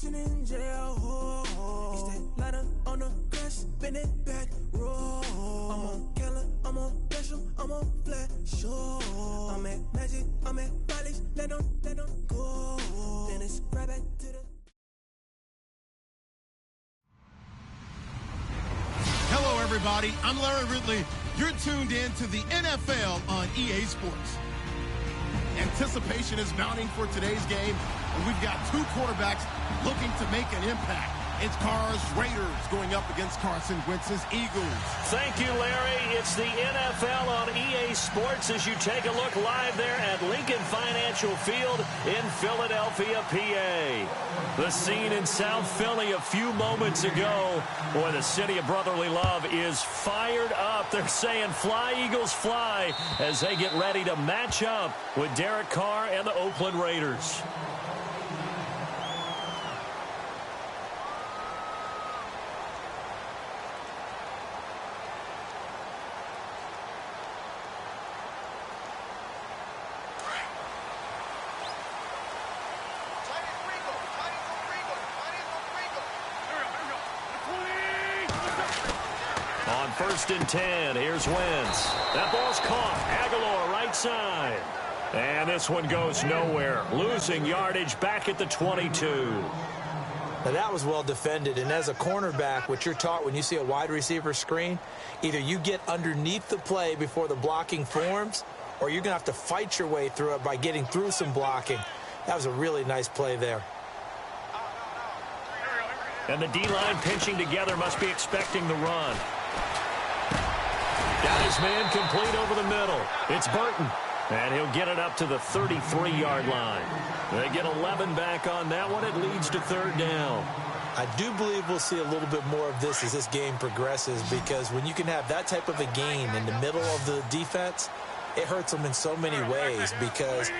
sitting in jail. It's that lighter on the grass, spin it back, roll. I'm on Keller, I'm on Bishop, I'm on Flat Shore. I'm at Magic, I'm at Bally's, let them go. Then it's right back to the... Hello, everybody. I'm Larry Ridley. You're tuned in to the NFL on EA Sports. Anticipation is mounting for today's game, and we've got two quarterbacks looking to make an impact. It's Carr's Raiders going up against Carson Wentz's Eagles. Thank you, Larry. It's the NFL on EA Sports as you take a look live there at Lincoln Financial Field in Philadelphia, PA. The scene in South Philly a few moments ago. Boy, the city of brotherly love is fired up. They're saying fly, Eagles, fly, as they get ready to match up with Derek Carr and the Oakland Raiders. First and 10. Here's Wentz. That ball's caught. Aguilar right side. And this one goes nowhere. Losing yardage back at the 22. Now that was well defended. And as a cornerback, what you're taught when you see a wide receiver screen, either you get underneath the play before the blocking forms, or you're going to have to fight your way through it by getting through some blocking. That was a really nice play there. And the D-line pinching together must be expecting the run. Got his man complete over the middle. It's Burton. And he'll get it up to the 33-yard line. They get 11 back on that one. It leads to third down. I do believe we'll see a little bit more of this as this game progresses, because when you can have that type of a gain in the middle of the defense, it hurts them in so many ways, because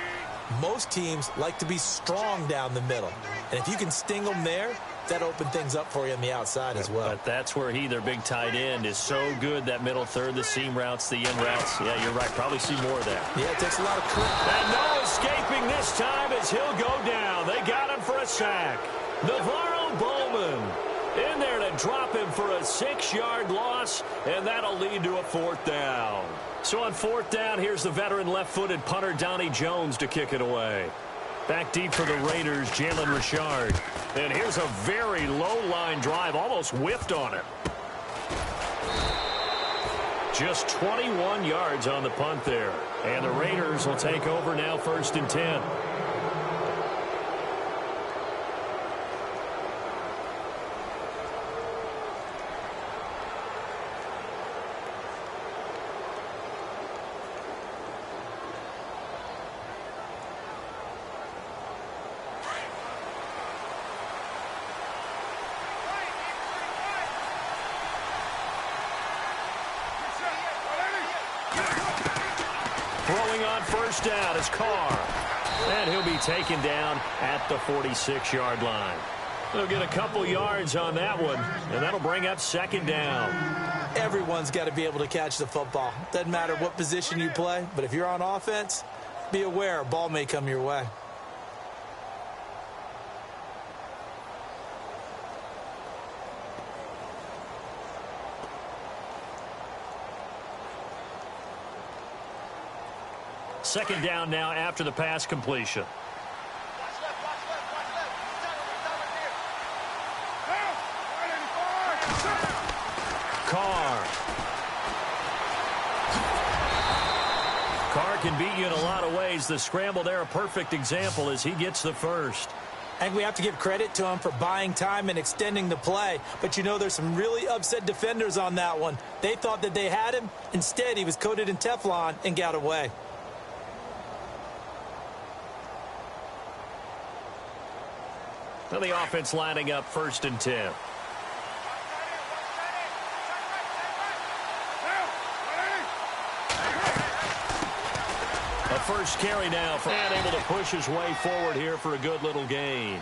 most teams like to be strong down the middle. And if you can sting them there, that opened things up for you on the outside as well. But that's where their big tight end, is so good, that middle third, the seam routes, the in routes. Yeah, you're right. Probably see more of that. Yeah, it takes a lot of credit. And no escaping this time as he'll go down. They got him for a sack. Navarro Bowman in there to drop him for a 6-yard loss, and that'll lead to a fourth down. So on fourth down, here's the veteran left-footed punter Donnie Jones to kick it away. Back deep for the Raiders, Jalen Richard. And here's a very low-line drive, almost whiffed on it. Just 21 yards on the punt there. And the Raiders will take over now, first and 10. Throwing on first down is Carr. And he'll be taken down at the 46-yard line. They'll get a couple yards on that one, and that'll bring up second down. Everyone's got to be able to catch the football. Doesn't matter what position you play, but if you're on offense, be aware a ball may come your way. Second down now after the pass completion. Carr. Carr can beat you in a lot of ways. The scramble there, a perfect example as he gets the first. I think we have to give credit to him for buying time and extending the play. But, you know, there's some really upset defenders on that one. They thought that they had him. Instead, he was coated in Teflon and got away. And the offense lining up first and 10. A first carry now for able to push his way forward here for a good little gain.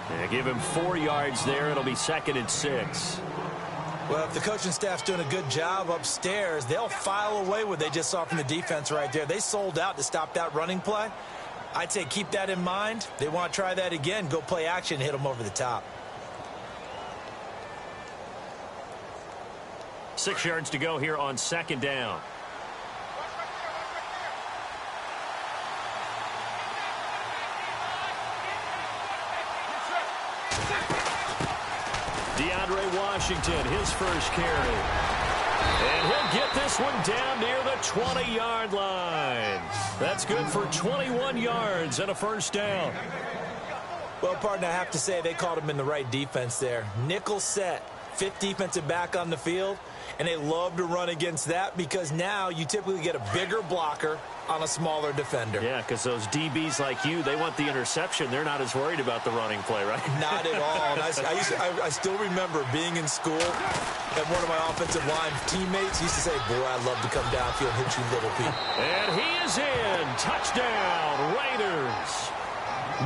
Yeah, give him 4 yards there. It'll be second and 6. Well, if the coaching staff's doing a good job upstairs, they'll file away what they just saw from the defense right there. They sold out to stop that running play. I'd say keep that in mind. They want to try that again. Go play action and hit them over the top. 6 yards to go here on 2nd down. DeAndre Washington, his first carry. And he'll get this one down near the 20-yard line. That's good for 21 yards and a first down. Well, partner, I have to say they called him in the right defense there. Nickel set, 5th defensive back on the field, and they love to run against that because now you typically get a bigger blocker on a smaller defender. Yeah, because those DBs like you, they want the interception. They're not as worried about the running play, right? Not at all. And I still remember being in school, and one of my offensive line teammates used to say, boy, I'd love to come downfield and hit you little people. And he is in. Touchdown, Raiders.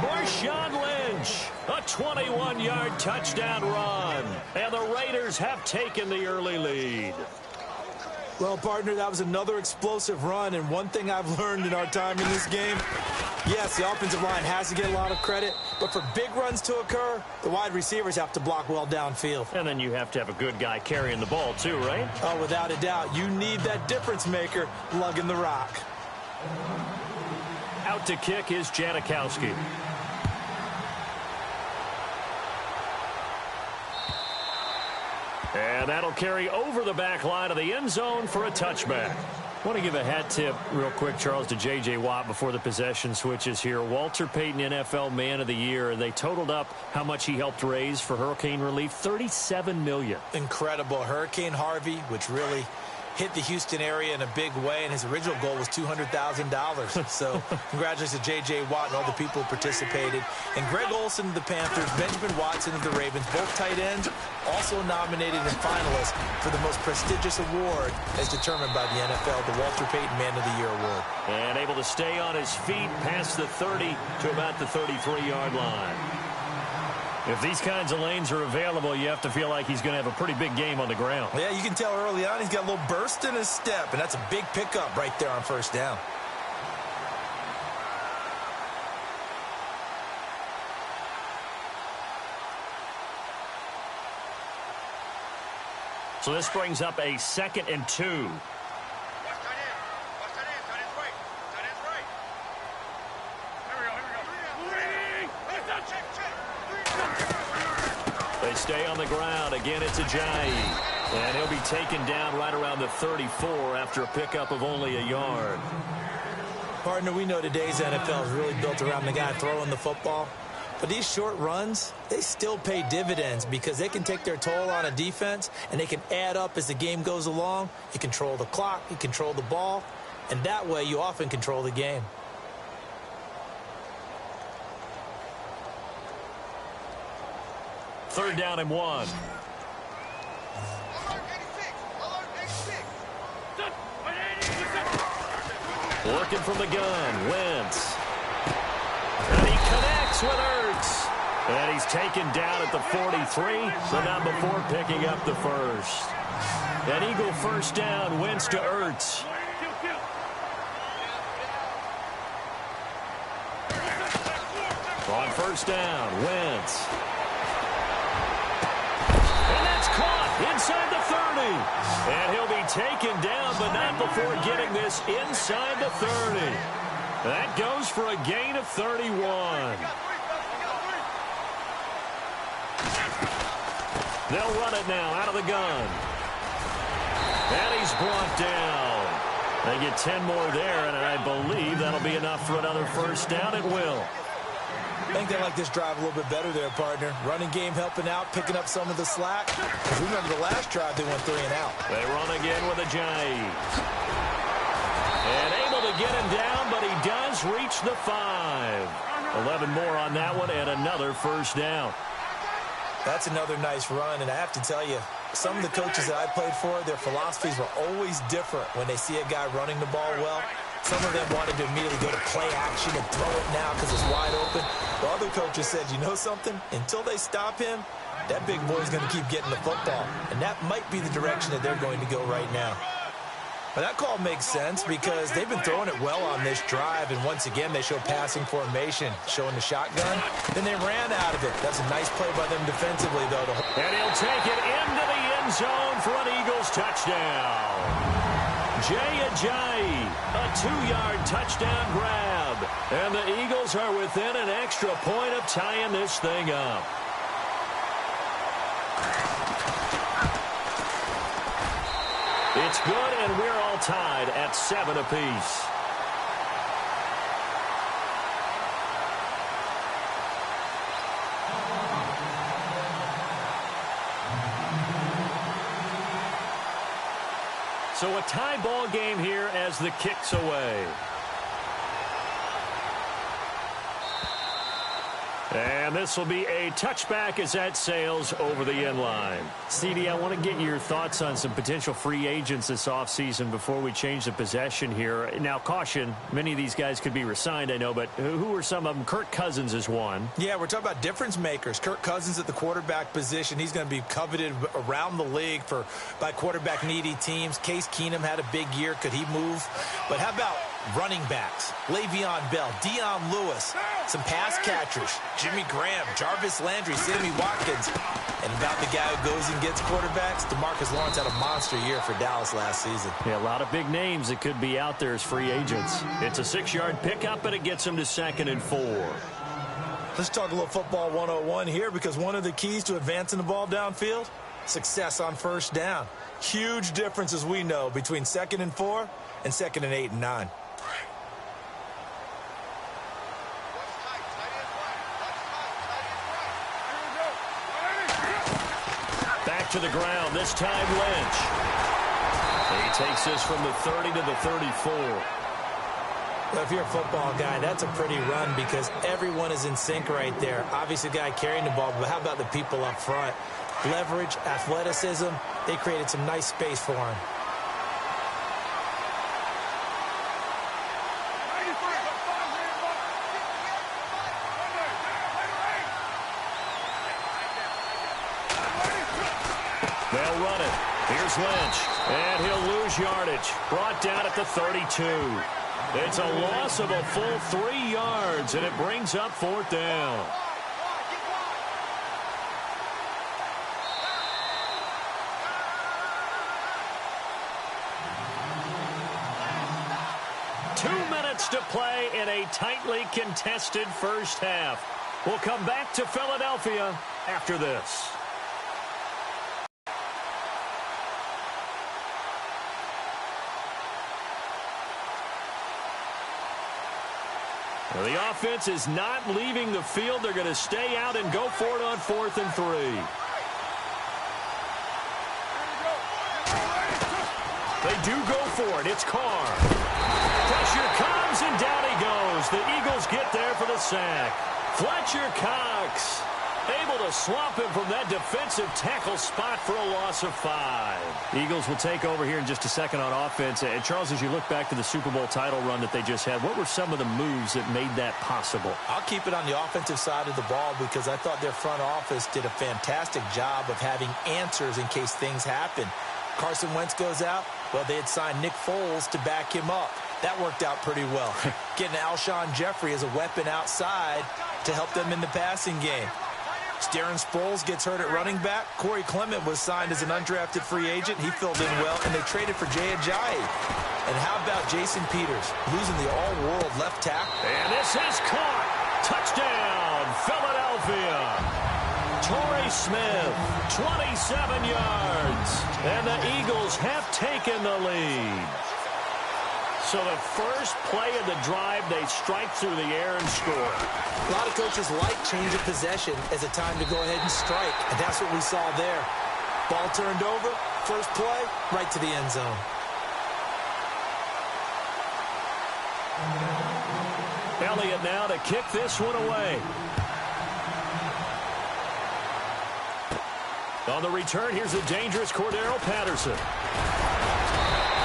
Marshawn Lynch, a 21-yard touchdown run. And the Raiders have taken the early lead. Well, partner, that was another explosive run, and one thing I've learned in our time in this game, yes, the offensive line has to get a lot of credit, but for big runs to occur, the wide receivers have to block well downfield. And then you have to have a good guy carrying the ball too, right? Oh, without a doubt. You need that difference maker lugging the rock. Out to kick is Janikowski. And that'll carry over the back line of the end zone for a touchback. I want to give a hat tip real quick, Charles, to J.J. Watt before the possession switches here. Walter Payton, NFL Man of the Year. They totaled up how much he helped raise for hurricane relief, $37 million. Incredible. Hurricane Harvey, which really hit the Houston area in a big way, and his original goal was $200,000. So congratulations to J.J. Watt and all the people who participated. And Greg Olsen of the Panthers, Benjamin Watson of the Ravens, both tight ends, also nominated and finalists for the most prestigious award as determined by the NFL, the Walter Payton Man of the Year Award. And able to stay on his feet past the 30 to about the 33-yard line. If these kinds of lanes are available, you have to feel like he's going to have a pretty big game on the ground. Yeah, you can tell early on he's got a little burst in his step, and that's a big pickup right there on first down. So this brings up a 2nd and 2. They stay on the ground. Again, it's Ajayi. And he'll be taken down right around the 34 after a pickup of only a yard. Partner, we know today's NFL is really built around the guy throwing the football. But these short runs, they still pay dividends because they can take their toll on a defense and they can add up as the game goes along. You control the clock, you control the ball, and that way you often control the game. Third down and 1. Looking from the gun, Wentz. And he connects with Ertz. And he's taken down at the 43, but not before picking up the first. An Eagle first down, Wentz to Ertz. On first down, Wentz. And that's caught inside the 30. And he'll be taken down, but not before getting this inside the 30. That goes for a gain of 31. They'll run it now out of the gun. And he's brought down. They get 10 more there, and I believe that'll be enough for another first down. It will. I think they like this drive a little bit better there, partner. Running game helping out, picking up some of the slack. Because remember the last drive, they went 3 and out. They run again with Ajayi. And able to get him down, but he does reach the 5. 11 more on that one, and another first down. That's another nice run, and I have to tell you, some of the coaches that I played for, their philosophies were always different when they see a guy running the ball well. Some of them wanted to immediately go to play action and throw it now because it's wide open. The other coaches said, you know something? Until they stop him, that big boy's going to keep getting the football. And that might be the direction that they're going to go right now. Well, that call makes sense because they've been throwing it well on this drive, and once again, they show passing formation, showing the shotgun. Then they ran out of it. That's a nice play by them defensively, though. And he'll take it into the end zone for an Eagles touchdown. Jay Ajayi, a 2-yard touchdown grab. And the Eagles are within an extra point of tying this thing up. It's good, and we're all tied at 7 apiece. So a tie ball game here as the kick's away. And this will be a touchback as that sails over the end line. CD, I want to get your thoughts on some potential free agents this offseason before we change the possession here. Now, caution, many of these guys could be re-signed, I know, but who are some of them? Kirk Cousins is one. Yeah, we're talking about difference makers. Kirk Cousins at the quarterback position. He's going to be coveted around the league by quarterback-needy teams. Case Keenum had a big year. Could he move? But how about running backs? Le'Veon Bell, Dion Lewis, some pass catchers, Jimmy Graham, Jarvis Landry, Sammy Watkins. And about the guy who goes and gets quarterbacks, DeMarcus Lawrence had a monster year for Dallas last season. Yeah, a lot of big names that could be out there as free agents. It's a 6-yard pickup, and it gets them to 2nd and 4. Let's talk a little football 101 here, because one of the keys to advancing the ball downfield, success on first down. Huge difference, as we know, between 2nd and 4 and 2nd and 8 and 9. Back to the ground, this time Lynch. He takes this from the 30 to the 34. Well, if you're a football guy, that's a pretty run because everyone is in sync right there. Obviously, the guy carrying the ball, but how about the people up front? Leverage, athleticism, they created some nice space for him. They'll run it. Here's Lynch. And he'll lose yardage. Brought down at the 32. It's a loss of a full 3 yards, and it brings up 4th down. To play in a tightly contested first half. We'll come back to Philadelphia after this. Well, the offense is not leaving the field. They're going to stay out and go for it on 4th and 3. They do go for it. It's Carr. Pressure comes, and down he goes. The Eagles get there for the sack. Fletcher Cox able to swamp him from that defensive tackle spot for a loss of 5. Eagles will take over here in just a second on offense. And Charles, as you look back to the Super Bowl title run that they just had, what were some of the moves that made that possible? I'll keep it on the offensive side of the ball because I thought their front office did a fantastic job of having answers in case things happen. Carson Wentz goes out. Well, they had signed Nick Foles to back him up. That worked out pretty well. Getting Alshon Jeffrey as a weapon outside to help them in the passing game. Darren Sproles gets hurt at running back. Corey Clement was signed as an undrafted free agent. He filled in well, and they traded for Jay Ajayi. And how about Jason Peters losing the all-world left tackle? And this is caught. Touchdown, Philadelphia. Torrey Smith, 27 yards. And the Eagles have taken the lead. So the first play of the drive, they strike through the air and score. A lot of coaches like change of possession as a time to go ahead and strike. And that's what we saw there. Ball turned over, first play, right to the end zone. Elliott now to kick this one away. On the return, here's the dangerous Cordero Patterson.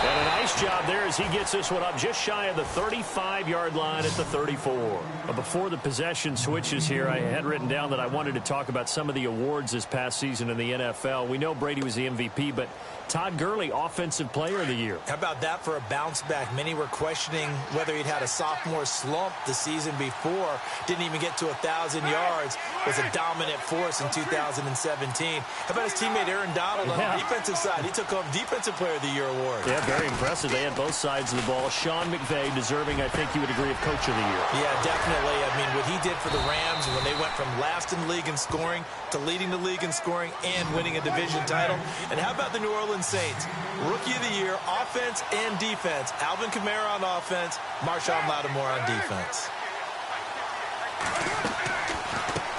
And a nice job there as he gets this one up just shy of the 35-yard line at the 34. Before the possession switches here, I had written down that I wanted to talk about some of the awards this past season in the NFL. We know Brady was the MVP, but Todd Gurley, Offensive Player of the Year. How about that for a bounce back? Many were questioning whether he'd had a sophomore slump the season before. Didn't even get to 1,000 yards. Was a dominant force in 2017. How about his teammate Aaron Donald on the defensive side? He took home Defensive Player of the Year award. Yeah, very impressive. They had both sides of the ball. Sean McVay deserving, I think you would agree, of Coach of the Year. Yeah, definitely. I mean, what he did for the Rams when they went from last in the league in scoring to leading the league in scoring and winning a division title. And how about the New Orleans Saints? Rookie of the Year, offense and defense. Alvin Kamara on offense, Marshawn Lattimore on defense.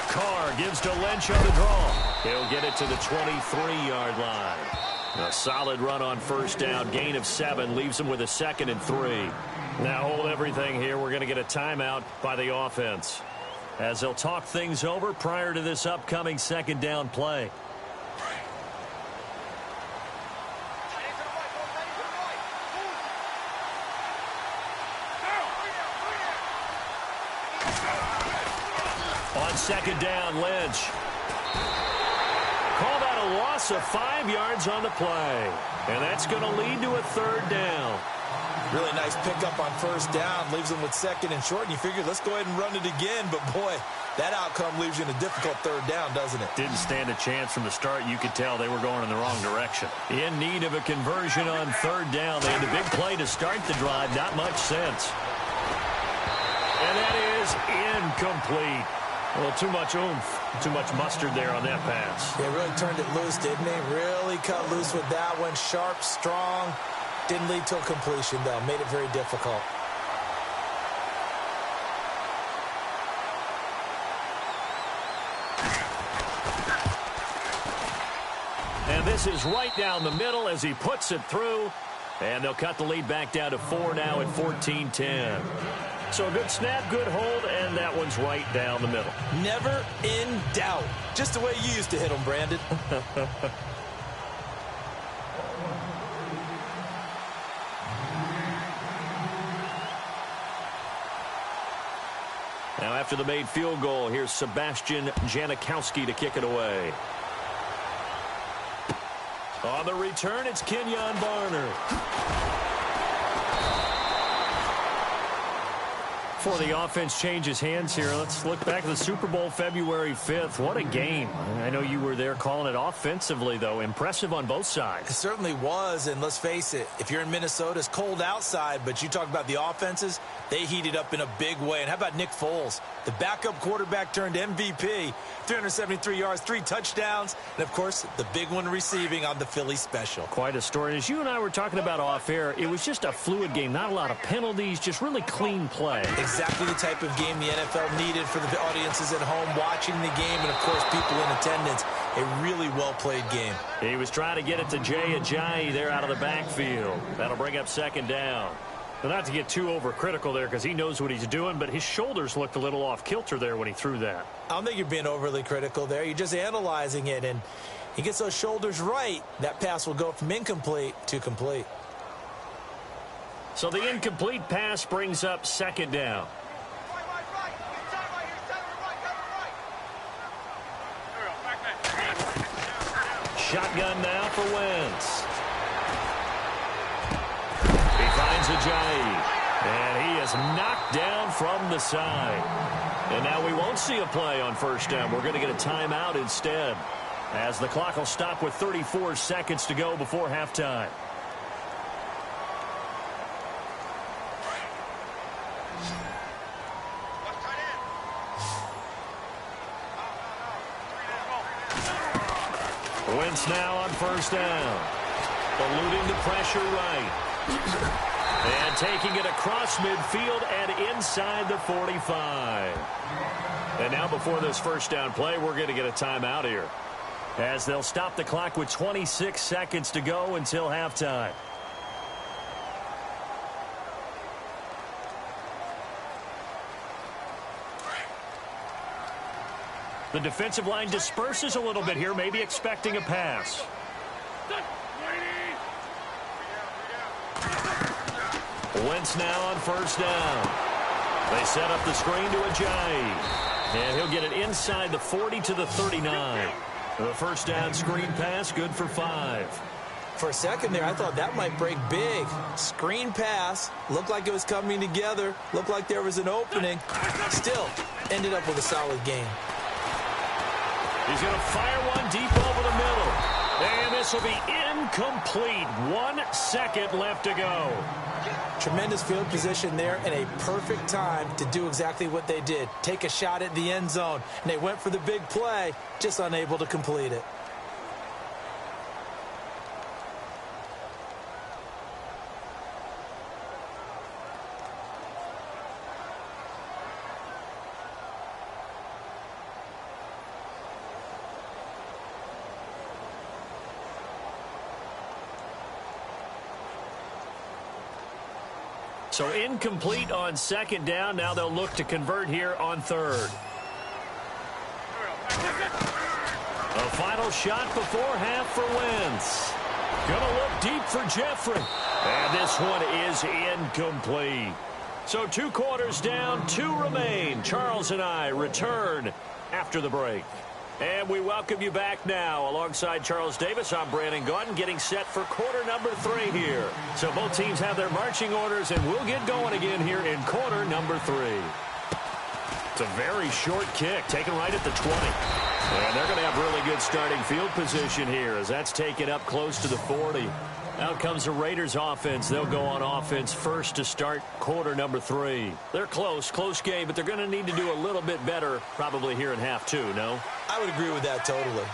Carr gives to Lynch on the draw. He'll get it to the 23-yard line. A solid run on first down. Gain of 7 leaves him with a 2nd and 3. Now hold everything here. We're going to get a timeout by the offense as they'll talk things over prior to this upcoming 2nd down play. On 2nd down, Lynch. Call that a loss of 5 yards on the play. And that's going to lead to a 3rd down. Really nice pickup on first down. Leaves them with 2nd and short. And you figure, let's go ahead and run it again. But, boy, that outcome leaves you in a difficult 3rd down, doesn't it? Didn't stand a chance from the start. You could tell they were going in the wrong direction. In need of a conversion on 3rd down. They had a big play to start the drive. Not much sense. And that is incomplete. Well, too much oomph, too much mustard there on that pass. They really turned it loose, didn't they? Really cut loose with that one. Sharp, strong. Didn't lead to a completion, though. Made it very difficult. And this is right down the middle as he puts it through. And they'll cut the lead back down to 4 now at 14-10. So a good snap, good hold, and that one's right down the middle. Never in doubt. Just the way you used to hit them, Brandon. Now after the made field goal, here's Sebastian Janikowski to kick it away. On the return, it's Kenyon Barner. Before the offense changes hands here, let's look back at the Super Bowl February 5th. What a game. I know you were there calling it offensively, though. Impressive on both sides. It certainly was, and let's face it, if you're in Minnesota, it's cold outside, but you talk about the offenses, they heated up in a big way. And how about Nick Foles? The backup quarterback turned MVP, 373 yards, 3 touchdowns, and, of course, the big one receiving on the Philly special. Quite a story. As you and I were talking about off air, it was just a fluid game. Not a lot of penalties, just really clean play. Exactly the type of game the NFL needed for the audiences at home watching the game and, of course, people in attendance. A really well-played game. He was trying to get it to Jay Ajayi there out of the backfield. That'll bring up 2nd down. But not to get too overcritical there because he knows what he's doing, but his shoulders looked a little off-kilter there when he threw that. I don't think you're being overly critical there. You're just analyzing it, and he gets those shoulders right. That pass will go from incomplete to complete. So the incomplete pass brings up 2nd down. Shotgun now for Wentz. He finds Ajayi, and he is knocked down from the side. And now we won't see a play on 1st down. We're going to get a timeout instead, as the clock will stop with 34 seconds to go before halftime. Wentz now on 1st down. Eluding the pressure right. And taking it across midfield and inside the 45. And now before this 1st down play, we're going to get a timeout here, as they'll stop the clock with 26 seconds to go until halftime. The defensive line disperses a little bit here, maybe expecting a pass. Wentz now on first down. They set up the screen to Ajayi. And he'll get it inside the 40 to the 39. The first down screen pass, good for 5. For a second there, I thought that might break big. Screen pass, looked like it was coming together, looked like there was an opening. Still, ended up with a solid game. He's going to fire one deep over the middle. And this will be incomplete. 1 second left to go. Tremendous field position there and a perfect time to do exactly what they did. Take a shot at the end zone. And they went for the big play, just unable to complete it. So incomplete on second down. Now they'll look to convert here on third. A final shot before half for Wentz. Gonna look deep for Jeffrey. And this one is incomplete. So 2 quarters down, 2 remain. Charles and I return after the break. And we welcome you back now. Alongside Charles Davis, I'm Brandon Gaudin, getting set for quarter number 3 here. So both teams have their marching orders, and we'll get going again here in quarter number 3. It's a very short kick, taken right at the 20. And they're going to have really good starting field position here, as that's taken up close to the 40. Out comes the Raiders offense. They'll go on offense first to start quarter number 3. They're close game, but they're going to need to do a little bit better probably here in half 2, no? I would agree with that totally.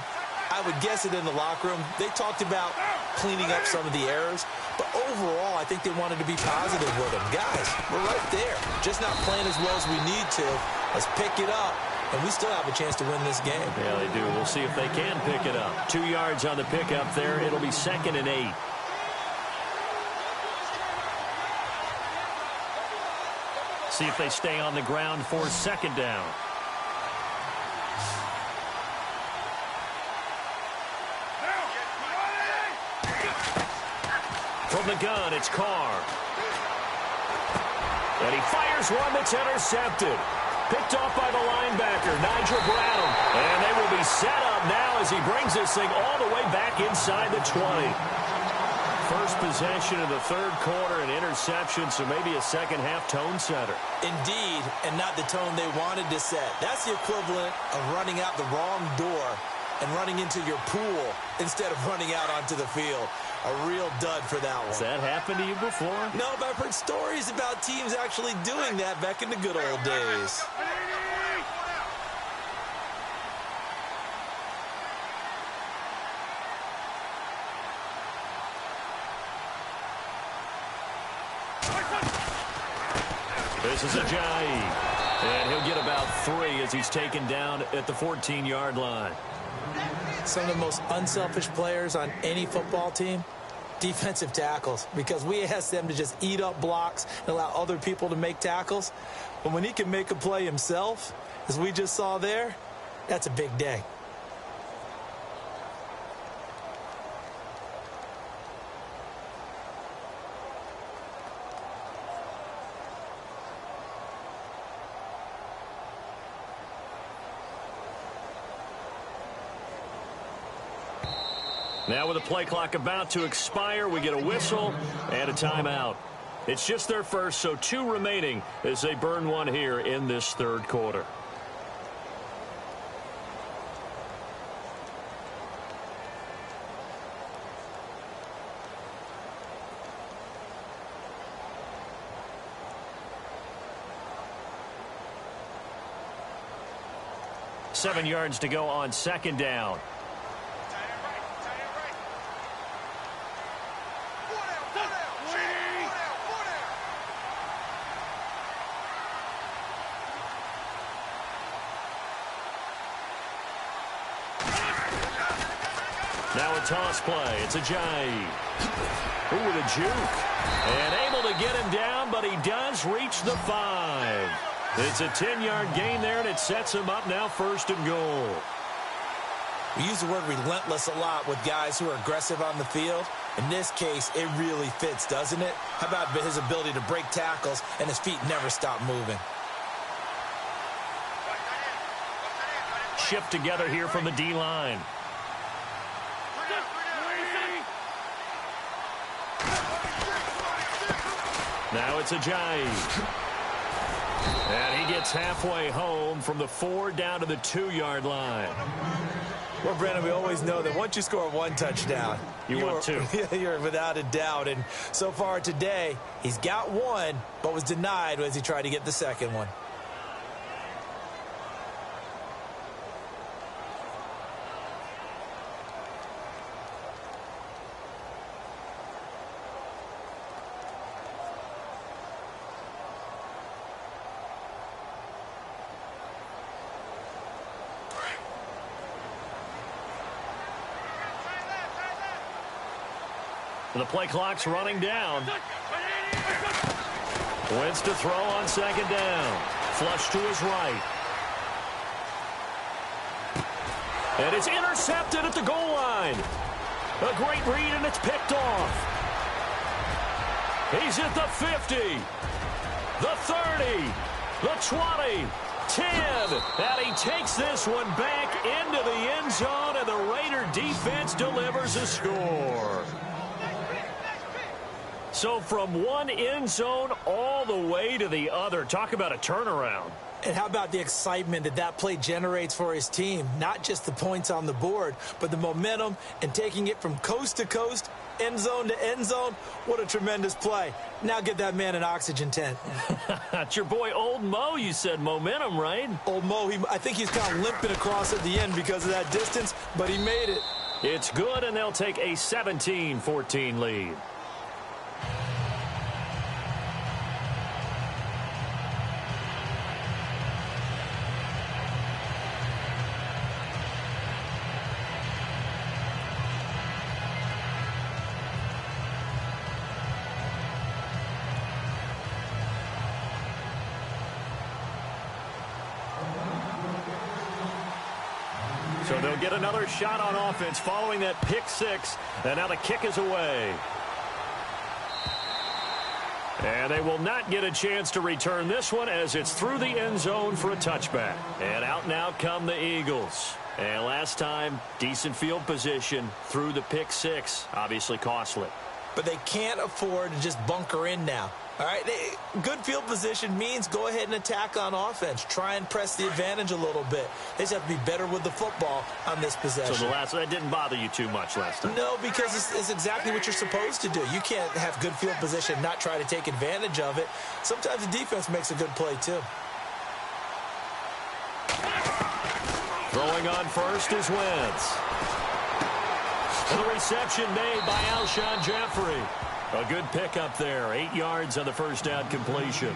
I would guess it in the locker room. They talked about cleaning up some of the errors, but overall I think they wanted to be positive with them. Guys, we're right there. Just not playing as well as we need to. Let's pick it up, and we still have a chance to win this game. Yeah, they do. We'll see if they can pick it up. 2 yards on the pickup there. It'll be 2nd and 8. See if they stay on the ground for 2nd down. From the gun, it's Carr. And he fires one that's intercepted. Picked off by the linebacker, Nigel Bradham. And they will be set up now as he brings this thing all the way back inside the 20. First possession of the 3rd quarter, an interception, so maybe a second-half tone setter. Indeed, and not the tone they wanted to set. That's the equivalent of running out the wrong door and running into your pool instead of running out onto the field. A real dud for that one. Has that happened to you before? No, but I've heard stories about teams actually doing that back in the good old days. This is Ajayi. And he'll get about 3 as he's taken down at the 14-yard line. Some of the most unselfish players on any football team, defensive tackles, because we ask them to just eat up blocks and allow other people to make tackles. But when he can make a play himself, as we just saw there, that's a big day. Now with the play clock about to expire, we get a whistle and a timeout. It's just their first, so 2 remaining as they burn one here in this 3rd quarter. Seven yards to go on 2nd down. Now a toss play. It's Ajayi. Ooh, with a juke. And able to get him down, but he does reach the 5. It's a 10-yard gain there, and it sets him up now 1st and goal. We use the word relentless a lot with guys who are aggressive on the field. In this case, it really fits, doesn't it? How about his ability to break tackles and his feet never stop moving? Shift together here from the D-line. Now it's Ajayi. And he gets halfway home from the 4 down to the 2-yard line. Well, Brandon, we always know that once you score one touchdown, you want two. You're without a doubt. And so far today, he's got one, but was denied as he tried to get the second one. The play clock's running down. Wentz to throw on second down. Flush to his right. And it's intercepted at the goal line. A great read, and it's picked off. He's at the 50, the 30, the 20, 10. And he takes this one back into the end zone, and the Raider defense delivers a score. So from one end zone all the way to the other. Talk about a turnaround. And how about the excitement that that play generates for his team? Not just the points on the board, but the momentum and taking it from coast to coast, end zone to end zone. What a tremendous play. Now get that man an oxygen tent. It's your boy Old Mo, you said. Momentum, right? Old Mo, I think he's kind of limping across at the end because of that distance, but he made it. It's good, and they'll take a 17-14 lead. So they'll get another shot on offense following that pick six. And now the kick is away. And they will not get a chance to return this one as it's through the end zone for a touchback. And out and out come the Eagles. And last time, decent field position through the pick six. Obviously costly. But they can't afford to just bunker in now. All right, good field position means go ahead and attack on offense. Try and press the advantage a little bit. They just have to be better with the football on this possession. So that didn't bother you too much last time? No, because it's exactly what you're supposed to do. You can't have good field position and not try to take advantage of it. Sometimes the defense makes a good play, too. Throwing on first is Wentz. And the reception made by Alshon Jeffrey. A good pickup there. 8 yards on the first down completion.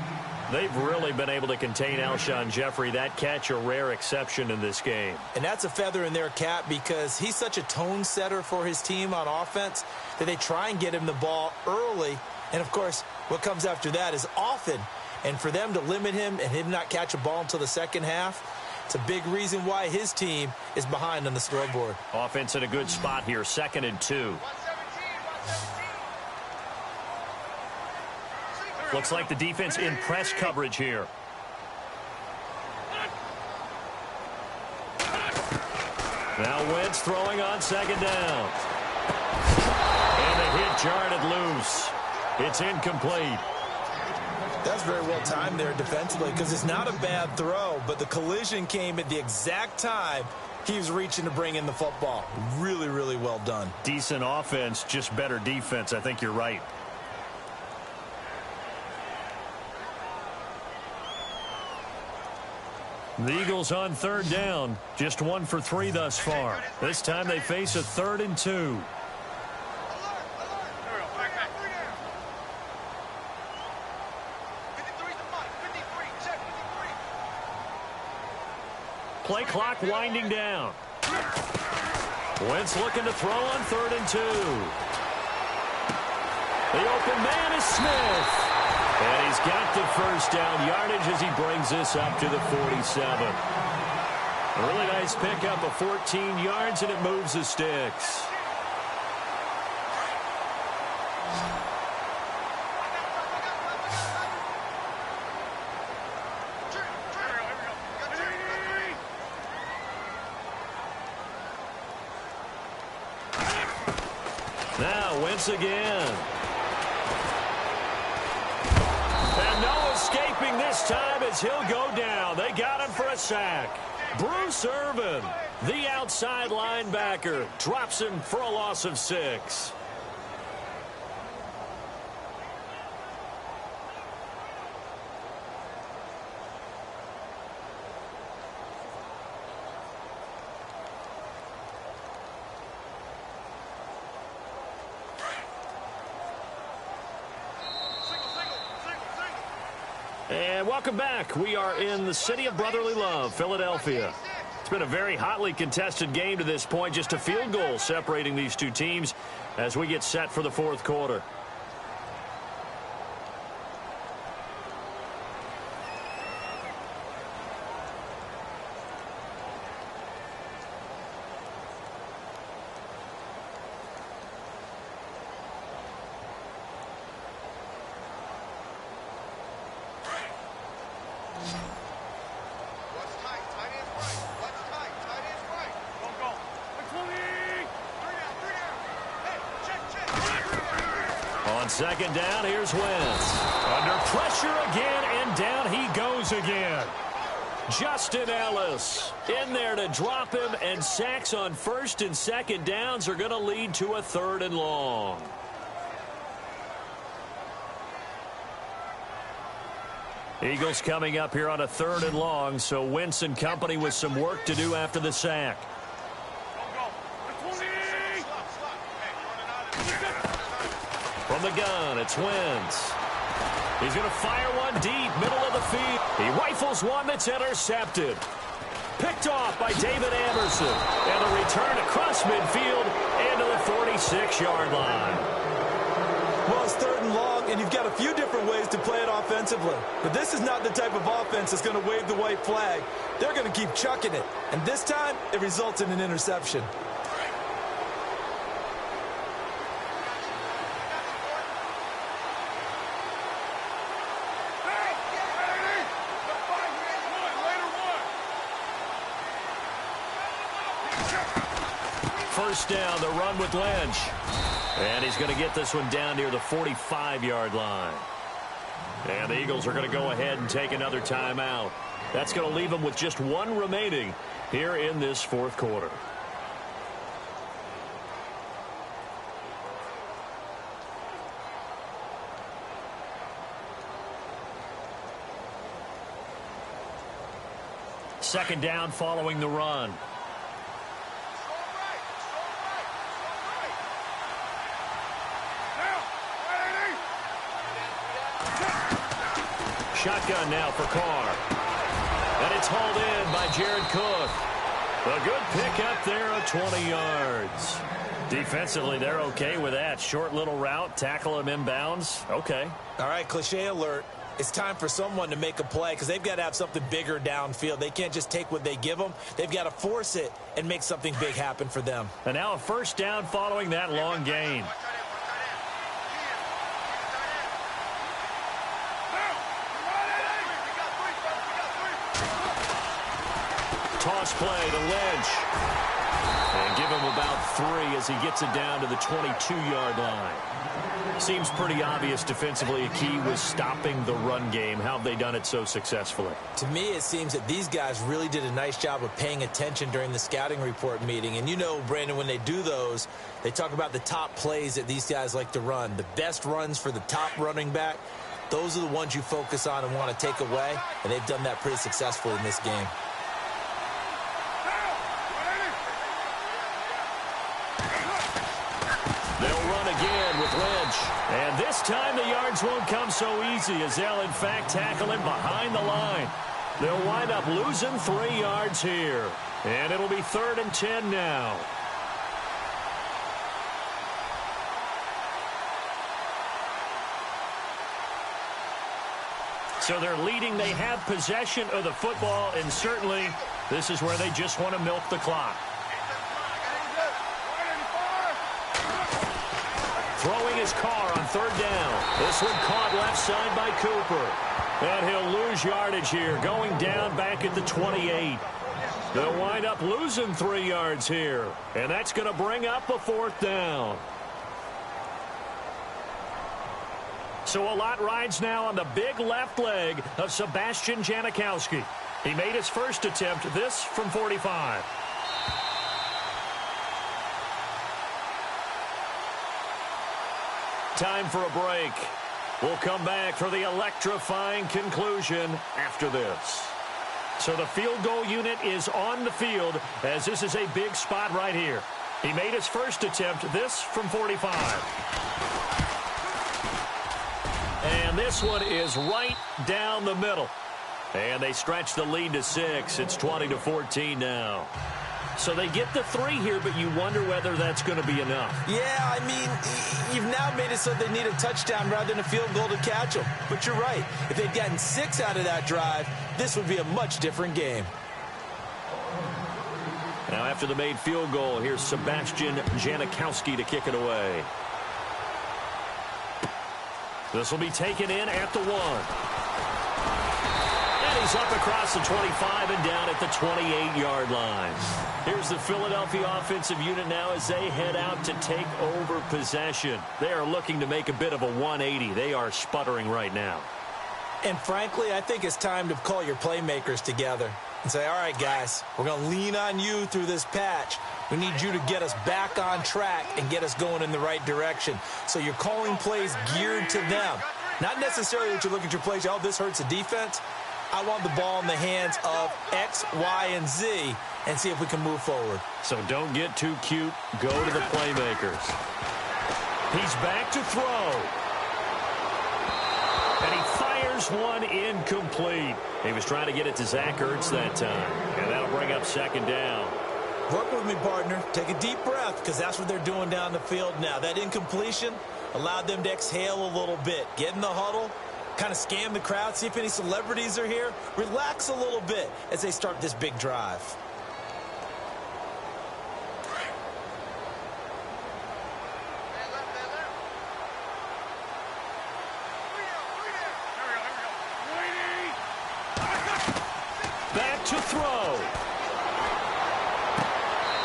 They've really been able to contain Alshon Jeffrey. That catch a rare exception in this game. And that's a feather in their cap because he's such a tone setter for his team on offense that they try and get him the ball early. And, of course, what comes after that is often. And for them to limit him and him not catch a ball until the second half, it's a big reason why his team is behind on the scoreboard. Offense in a good spot here, 2nd and 2. Looks like the defense in press coverage here. Now Wentz throwing on second down. And the hit jarred loose. It's incomplete. That's very well timed there defensively because it's not a bad throw, but the collision came at the exact time he was reaching to bring in the football. Really, really well done. Decent offense, just better defense. I think you're right. The Eagles on 3rd down, just 1 for 3 thus far. This time they face a 3rd and 2. Play clock winding down. Wentz looking to throw on 3rd and 2. The open man is Smith. And he's got the first down yardage as he brings this up to the 47. A really nice pickup of 14 yards, and it moves the sticks. Now Wentz again. And no escaping this time as he'll go down. They got him for a sack. Bruce Irvin, the outside linebacker, drops him for a loss of 6. And welcome back. We are in the city of brotherly love, Philadelphia. It's been a very hotly contested game to this point. Just a field goal separating these two teams as we get set for the fourth quarter. On second down, here's Wentz. Under pressure again, and down he goes again. Justin Ellis in there to drop him, and sacks on first and second downs are going to lead to a 3rd and long. Eagles coming up here on a 3rd and long, so Wentz and company with some work to do after the sack. From the gun, it's Wentz. He's going to fire one deep, middle of the field. He rifles one that's intercepted. Picked off by David Anderson. And a return across midfield into the 46-yard line. Well, it's 3rd and long, and you've got a few different ways to play it offensively. But this is not the type of offense that's going to wave the white flag. They're going to keep chucking it. And this time, it results in an interception. First down, the run with Lynch. And he's going to get this one down near the 45-yard line. And the Eagles are going to go ahead and take another timeout. That's going to leave them with just one remaining here in this fourth quarter. Second down following the run. Shotgun now for Carr. And it's hauled in by Jared Cook. A good pick up there of 20 yards. Defensively, they're okay with that. Short little route, tackle him inbounds. Okay. All right, cliche alert. It's time for someone to make a play because they've got to have something bigger downfield. They can't just take what they give them. They've got to force it and make something big happen for them. And now a first down following that long gain. Toss play to Lynch. And give him about 3 as he gets it down to the 22-yard line. Seems pretty obvious defensively a key was stopping the run game. How have they done it so successfully? To me, it seems that these guys really did a nice job of paying attention during the scouting report meeting. And you know, Brandon, when they do those, they talk about the top plays that these guys like to run. The best runs for the top running back, those are the ones you focus on and want to take away. And they've done that pretty successfully in this game. And this time the yards won't come so easy as they'll in fact tackle him behind the line. They'll wind up losing 3 yards here. And it'll be 3rd and 10 now. So they're leading. They have possession of the football, and certainly this is where they just want to milk the clock. Throwing his Carr on 3rd down. This one caught left side by Cooper. And he'll lose yardage here, going down back at the 28. They'll wind up losing 3 yards here. And that's going to bring up a 4th down. So a lot rides now on the big left leg of Sebastian Janikowski. He made his first attempt, this from 45. Time for a break. We'll come back for the electrifying conclusion after this. So the field goal unit is on the field as this is a big spot right here. He made his first attempt, this from 45. And this one is right down the middle. And they stretch the lead to 6. It's 20-14 now. So they get the 3 here, but you wonder whether that's going to be enough. Yeah, I mean, you've now made it so they need a touchdown rather than a field goal to catch them. But you're right. If they'd gotten 6 out of that drive, this would be a much different game. Now after the made field goal, here's Sebastian Janikowski to kick it away. This will be taken in at the 1. And he's up across the 25 and down at the 28-yard line. Here's the Philadelphia offensive unit now as they head out to take over possession. They are looking to make a bit of a 180. They are sputtering right now. And frankly, I think it's time to call your playmakers together and say, all right, guys, we're going to lean on you through this patch. We need you to get us back on track and get us going in the right direction. So you're calling plays geared to them. Not necessarily that you look at your plays, oh, this hurts the defense. I want the ball in the hands of X, Y, and Z and see if we can move forward. So don't get too cute. Go to the playmakers. He's back to throw. And he fires one incomplete. He was trying to get it to Zach Ertz that time. And that'll bring up second down. Work with me, partner. Take a deep breath because that's what they're doing down the field now. That incompletion allowed them to exhale a little bit. Get in the huddle. Kind of scan the crowd, see if any celebrities are here. Relax a little bit as they start this big drive. Back to throw.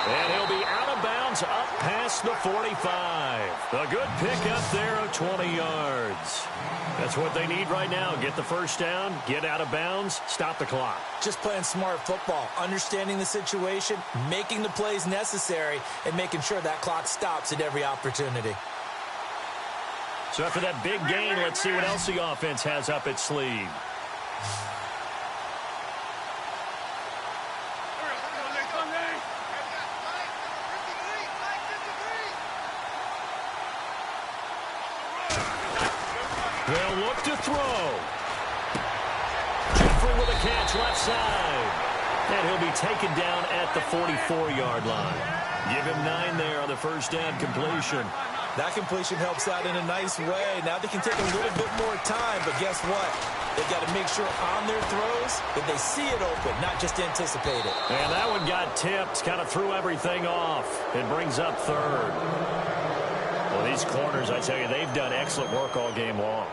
And he'll be out of bounds up past the 45. A good pickup there of 20 yards. That's what they need right now. Get the first down, get out of bounds, stop the clock. Just playing smart football, understanding the situation, making the plays necessary, and making sure that clock stops at every opportunity. So after that big gain, let's see what else the offense has up its sleeve. They'll look to throw. Jeffrey with a catch left side. And he'll be taken down at the 44-yard line. Give him 9 there on the first down completion. That completion helps out in a nice way. Now they can take a little bit more time, but guess what? They've got to make sure on their throws that they see it open, not just anticipate it. And that one got tipped, kind of threw everything off. It brings up third. Well, these corners, I tell you, they've done excellent work all game long.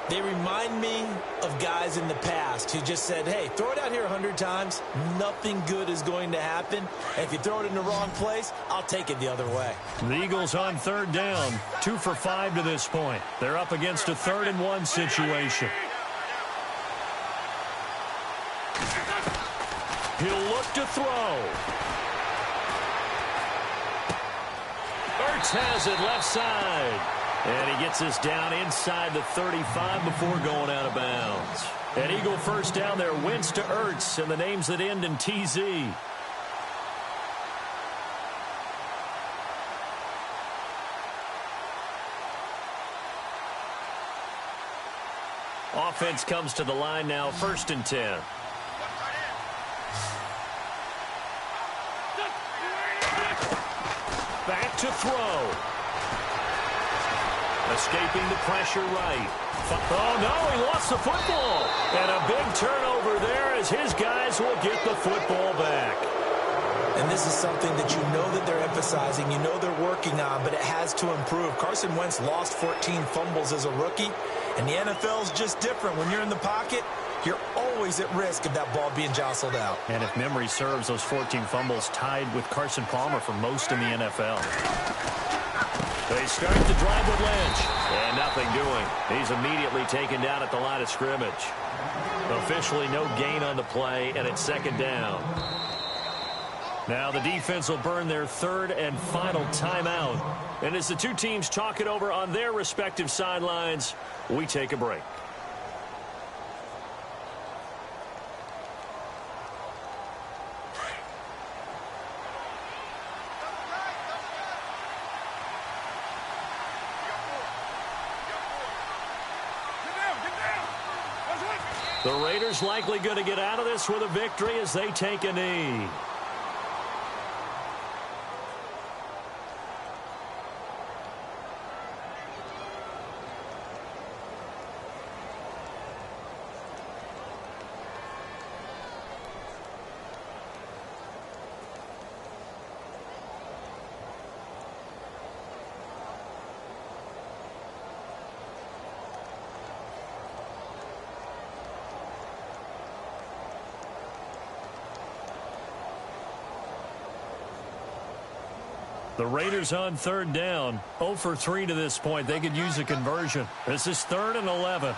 They remind me of guys in the past who just said, hey, throw it out here 100 times. Nothing good is going to happen. And if you throw it in the wrong place, I'll take it the other way. The Eagles on third down, 2 for 5 to this point. They're up against a 3rd and 1 situation. He'll look to throw. Ertz has it left side. And he gets this down inside the 35 before going out of bounds. An Eagle first down there. Wentz to Ertz, and the names that end in TZ. Offense comes to the line now, 1st and 10. Back to throw. Escaping the pressure right. Oh, no, he lost the football. And a big turnover there as his guys will get the football back. And this is something that you know that they're emphasizing, you know they're working on, but it has to improve. Carson Wentz lost 14 fumbles as a rookie, and the NFL is just different. When you're in the pocket, you're always at risk of that ball being jostled out. And if memory serves, those 14 fumbles tied with Carson Palmer for most in the NFL. They start the drive with Lynch. And nothing doing. He's immediately taken down at the line of scrimmage. Officially no gain on the play, and it's second down. Now the defense will burn their third and final timeout. And as the two teams talk it over on their respective sidelines, we take a break. The Raiders likely going to get out of this with a victory as they take a knee. The Raiders on third down. 0 for 3 to this point. They could use a conversion. This is 3rd and 11.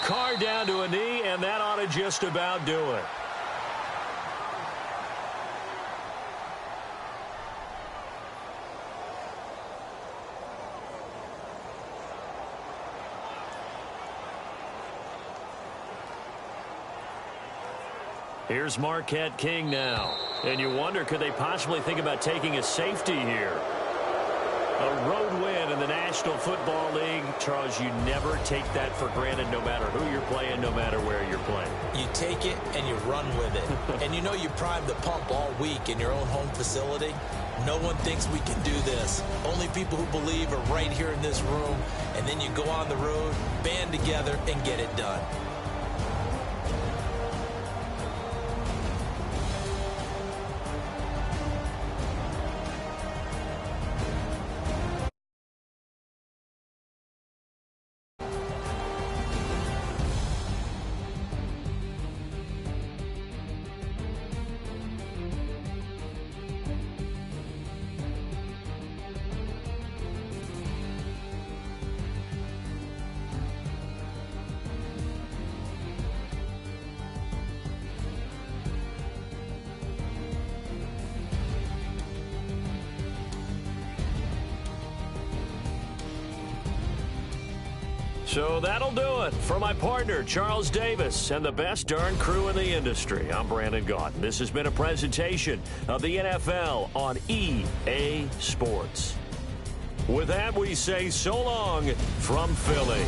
Carr down to a knee, and that ought to just about do it. Here's Marquette King now. And you wonder, could they possibly think about taking a safety here? A road win in the National Football League. Charles, you never take that for granted no matter who you're playing, no matter where you're playing. You take it and you run with it. And you know you primed the pump all week in your own home facility. No one thinks we can do this. Only people who believe are right here in this room. And then you go on the road, band together, and get it done. So that'll do it for my partner, Charles Davis, and the best darn crew in the industry. I'm Brandon Gaudin. This has been a presentation of the NFL on EA Sports. With that, we say so long from Philly.